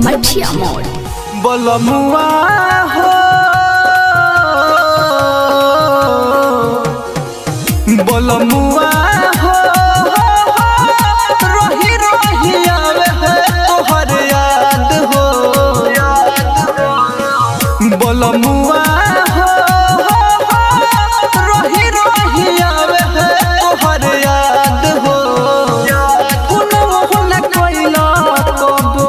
मठिया मोड़। बोलमुआ हो बोलमुआ हो रोही रोही आवे है तोहर याद हो बोलमुआ हो रोही रोही आवे है तोहर याद हो हुन कोइला कबो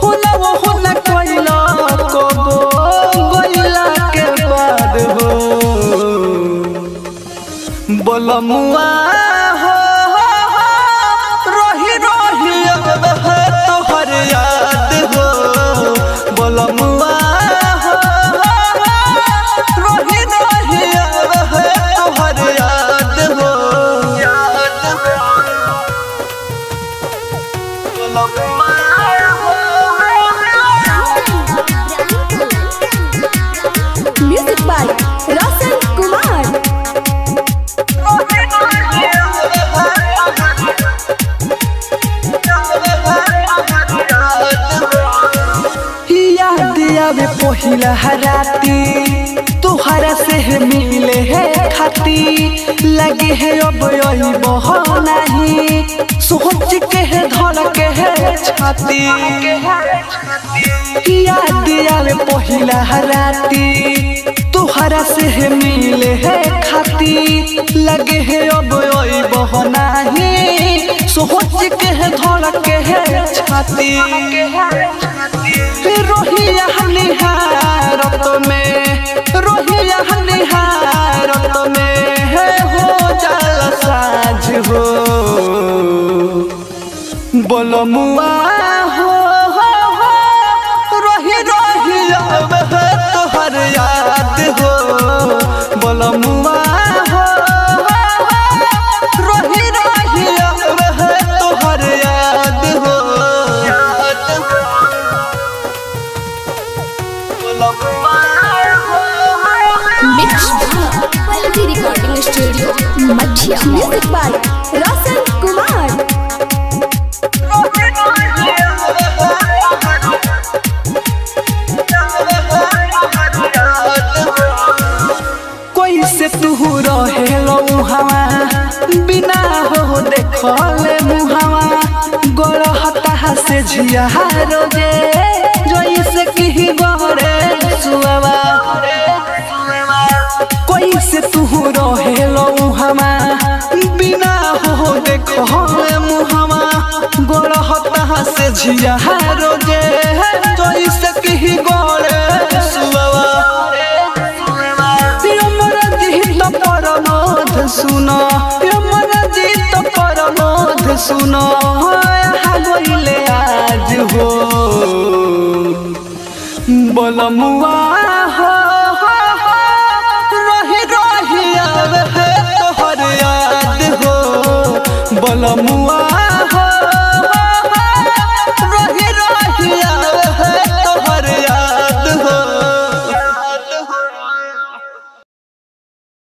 हुन कोइला कबो गोइला के बाद हो बोलमुआ हो रोही रोही आवे है तोहर याद हो बोलमुआ हो रोही रोही आवे है तोहर याद हो बोलमुआ म्यूजिक बाय रोशन कुमार। याद आवे पहिला राती तुहरा से मिले है खाती लगे है अब नहीं सोच के है धल के है छाती याद आवे पहिला राती तुहरा से मिले है खाती लगे है अब नहीं सोच के है धल के है छाती रोहिया निहारत में रोहिया निहारत में है हो जल साझ हो बोलमुआ हो रोही रोही आवे है तोहर याद हो बोलमुआ हो रोही रोही आवे है तोहर याद हो मिक्स पल्लवी रिकॉर्डिंग स्टूडियो मठिया। Music by Roshan Kumar. कोई से तू रहे हवा बिना हो देखले मुहावा गोड़ हता से झिया रोजे जोई से की गोरे सुआवा कोई से तू रहे हवा बिना हो देखले मुहावा गोड़ हता से झिया रोजे जोई से की गोरे सुआवा सुनो मन जीत परमोध सुनो गोइले आज हो बोलमुआ